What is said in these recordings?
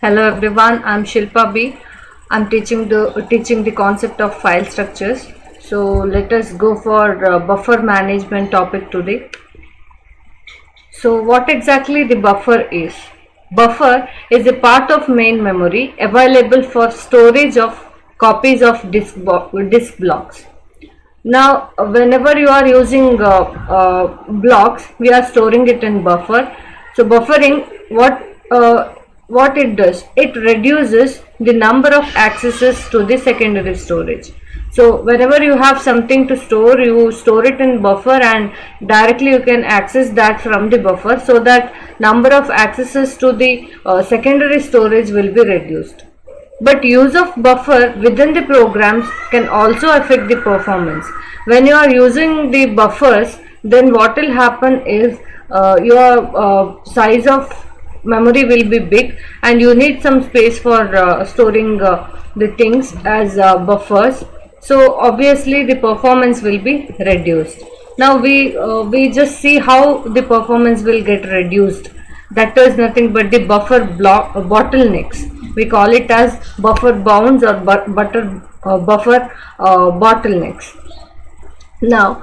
Hello everyone, I'm Shilpa B. I'm teaching the concept of file structures. So let us go for buffer management topic today. So what exactly the buffer is? Buffer is a part of main memory available for storage of copies of disk blocks. Now, whenever you are using blocks, we are storing it in buffer. So, buffering, what it does? It reduces the number of accesses to the secondary storage. So, whenever you have something to store, you store it in buffer, and directly you can access that from the buffer, so that number of accesses to the secondary storage will be reduced. But use of buffer within the programs can also affect the performance. When you are using the buffers, then what will happen is your size of memory will be big, and you need some space for storing the things as buffers. So obviously the performance will be reduced. Now we just see how the performance will get reduced. That is nothing but the bottlenecks. We call it as buffer bounds or buffer bottlenecks. Now,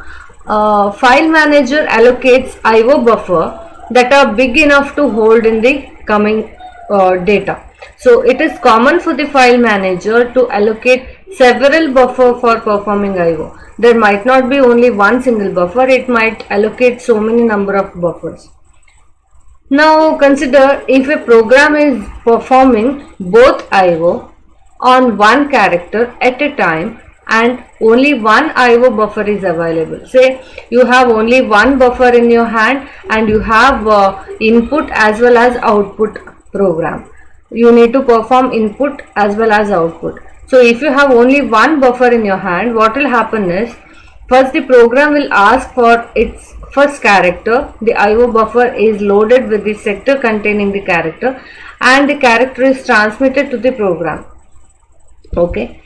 file manager allocates IO buffer that are big enough to hold in the coming data. So it is common for the file manager to allocate several buffer for performing IO. There might not be only one single buffer, it might allocate so many number of buffers. Now consider if a program is performing both IO on one character at a time and only one IO buffer is available. Say you have only one buffer in your hand and you have input as well as output program. You need to perform input as well as output. So if you have only one buffer in your hand, what will happen is, first the program will ask for its first character. The IO buffer is loaded with the sector containing the character, and the character is transmitted to the program. Okay.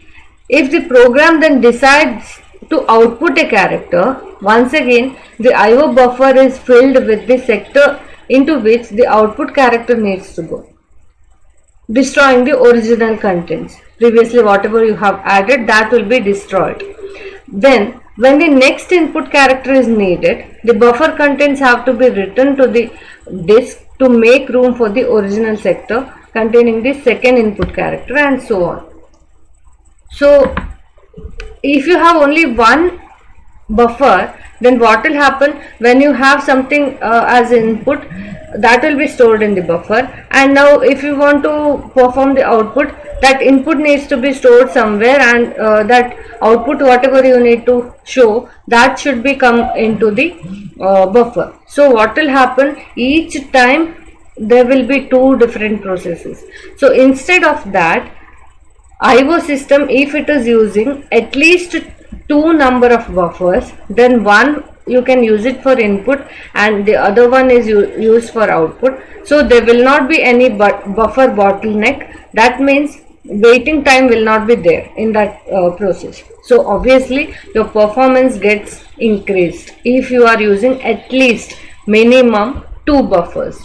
If the program then decides to output a character, once again the IO buffer is filled with the sector into which the output character needs to go, destroying the original contents. Previously whatever you have added, that will be destroyed. Then when the next input character is needed, the buffer contents have to be written to the disk to make room for the original sector containing the second input character, and so on. So if you have only one buffer, then what will happen when you have something as input, that will be stored in the buffer, and now if you want to perform the output, that input needs to be stored somewhere, and that output whatever you need to show, that should be come into the buffer. So what will happen, each time there will be two different processes. So instead of that, IO system, if it is using at least two number of buffers, then one you can use it for input and the other one is used for output. So there will not be any buffer bottleneck. That means waiting time will not be there in that process. So obviously your performance gets increased if you are using at least minimum two buffers.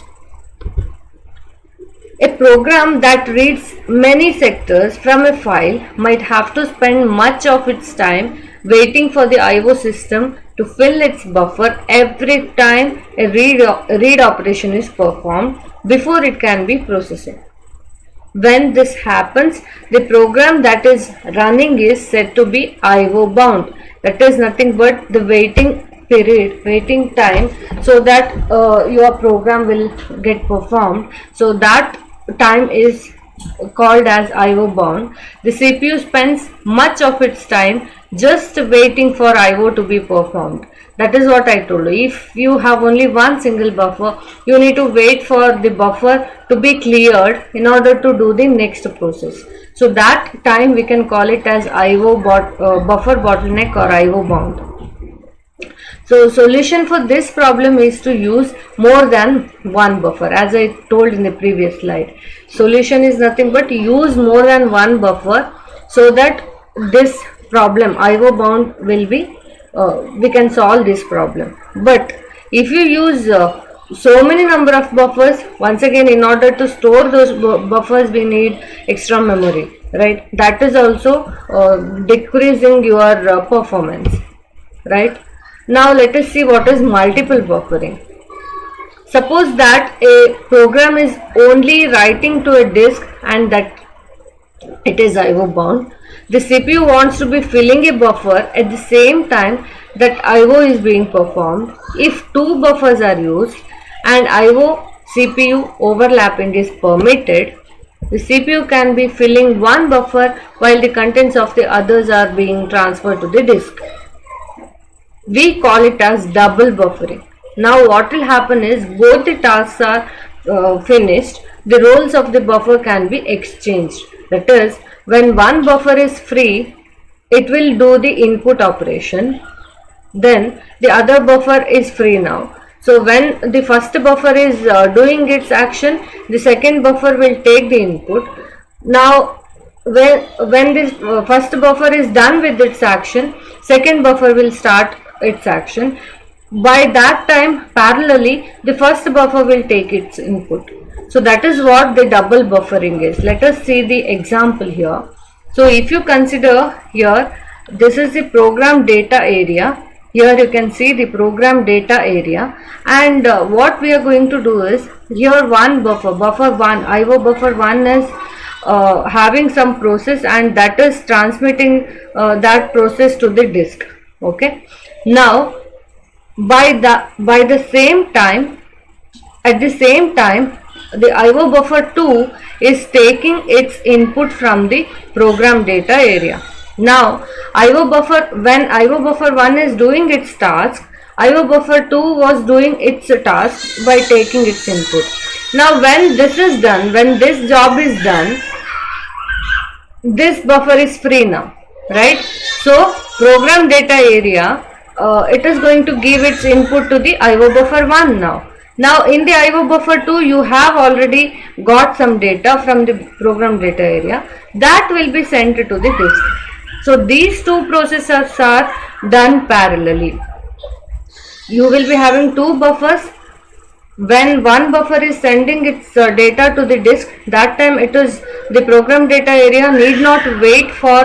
A program that reads many sectors from a file might have to spend much of its time waiting for the IO system to fill its buffer every time a read operation is performed before it can be processed. When this happens, the program that is running is said to be IO bound. That is nothing but the waiting period, waiting time, so that your program will get performed. So that time is called as IO bound. The CPU spends much of its time just waiting for IO to be performed. That is what I told you. If you have only one single buffer, you need to wait for the buffer to be cleared in order to do the next process. So that time we can call it as buffer bottleneck or IO bound. So solution for this problem is to use more than one buffer, as I told in the previous slide. Solution is nothing but use more than one buffer, so that this problem IO bound will be we can solve this problem. But if you use so many number of buffers. Once again, in order to store those buffers, we need extra memory, right? That is also decreasing your performance, right? Now let us see what is multiple buffering. Suppose that a program is only writing to a disk and that it is IO bound. The CPU wants to be filling a buffer at the same time that IO is being performed. If two buffers are used and IO CPU overlapping is permitted, the CPU can be filling one buffer while the contents of the others are being transferred to the disk. We call it as double buffering. Now what will happen is both the tasks are finished, the roles of the buffer can be exchanged. That is, when one buffer is free, it will do the input operation. Then the other buffer is free now. So when the first buffer is doing its action, the second buffer will take the input. Now when this first buffer is done with its action, second buffer will start its action. By that time, parallelly, the first buffer will take its input. So that is what the double buffering is. Let us see the example here. So if you consider here, this is the program data area. Here you can see the program data area, and what we are going to do is, here one buffer 1, IO buffer 1 is having some process, and that is transmitting that process to the disk. Okay. Now by the same time, at the same time, the IO buffer 2 is taking its input from the program data area. Now when IO buffer 1 is doing its task, IO buffer 2 was doing its task by taking its input. Now when this is done, when this job is done, this buffer is free now, right? So program data area, it is going to give its input to the IO buffer 1 now. Now in the IO buffer 2, you have already got some data from the program data area that will be sent to the disk. So these two processes are done parallelly. You will be having two buffers. When one buffer is sending its data to the disk, that time it is the program data area need not wait for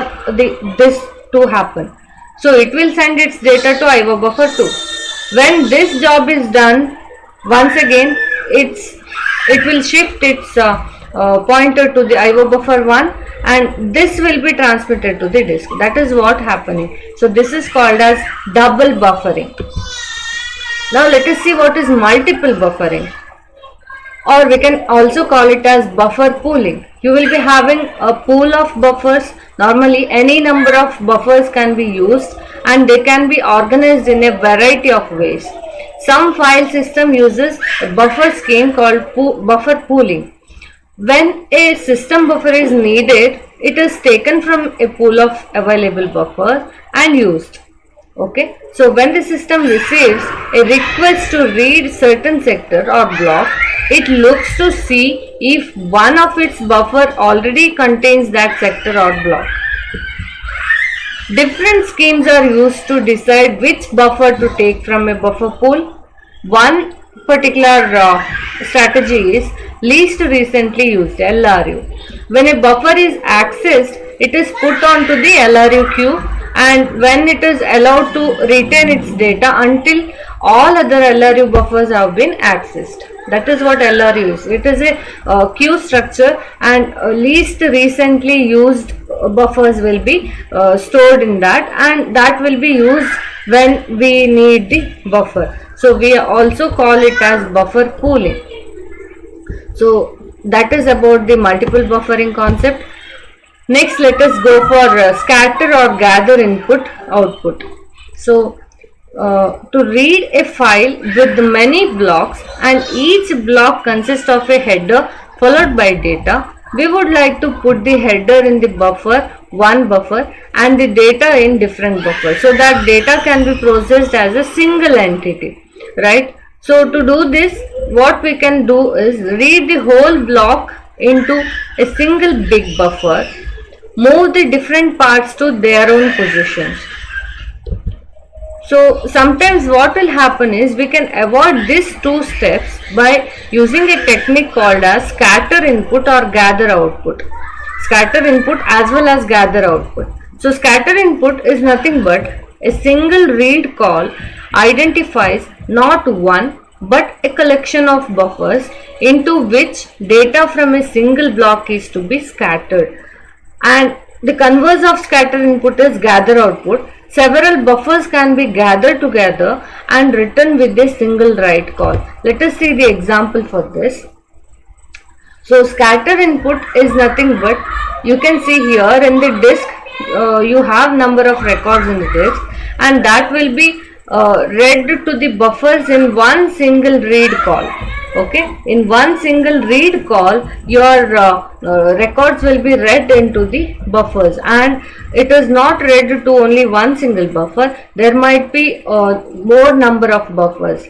this to happen. So it will send its data to IO buffer 2. When this job is done, once again it will shift its pointer to the IO buffer 1, and this will be transmitted to the disk. That is what happening. So this is called as double buffering. Now let us see what is multiple buffering, or we can also call it as buffer pooling. You will be having a pool of buffers. Normally any number of buffers can be used, and they can be organized in a variety of ways. Some file system uses a buffer scheme called buffer pooling. When a system buffer is needed, it is taken from a pool of available buffers and used. Okay, so when the system receives a request to read certain sector or block, it looks to see if one of its buffer already contains that sector or block. Different schemes are used to decide which buffer to take from a buffer pool. One particular strategy is least recently used, LRU. When a buffer is accessed, it is put onto the LRU queue, and when it is allowed to retain its data until all other LRU buffers have been accessed. That is what LRU is. It is a queue structure, and least recently used buffers will be stored in that, and that will be used when we need the buffer. So we also call it as buffer pooling. So that is about the multiple buffering concept. Next, let us go for scatter or gather input output. So to read a file with many blocks, and each block consists of a header followed by data, we would like to put the header in the buffer, one buffer, and the data in different buffers, so that data can be processed as a single entity, right? So to do this, what we can do is read the whole block into a single big buffer, move the different parts to their own positions. So sometimes what will happen is we can avoid these two steps by using a technique called as scatter input or gather output. Scatter input as well as gather output. So scatter input is nothing but a single read call identifies not one but a collection of buffers into which data from a single block is to be scattered. And the converse of scatter input is gather output. Several buffers can be gathered together and written with a single write call. Let us see the example for this. So scatter input is nothing but, you can see here in the disk, you have number of records in the disk, and that will be read to the buffers in one single read call. Okay, in one single read call your records will be read into the buffers, and it is not read to only one single buffer. There might be more number of buffers,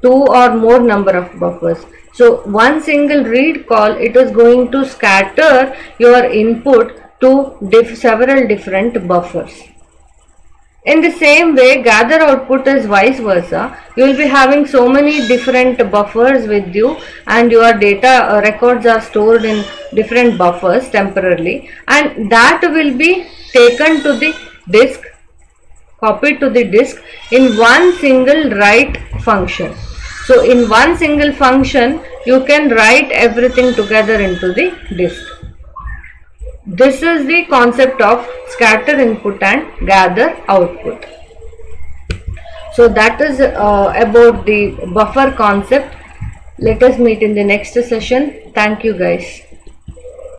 two or more number of buffers. So one single read call, it is going to scatter your input to several different buffers. In the same way, gather output is vice versa. You will be having so many different buffers with you, and your data records are stored in different buffers temporarily, and that will be taken to the disk, copied to the disk in one single write function. So in one single function, you can write everything together into the disk. This is the concept of scatter input and gather output. So that is about the buffer concept. Let us meet in the next session. Thank you guys.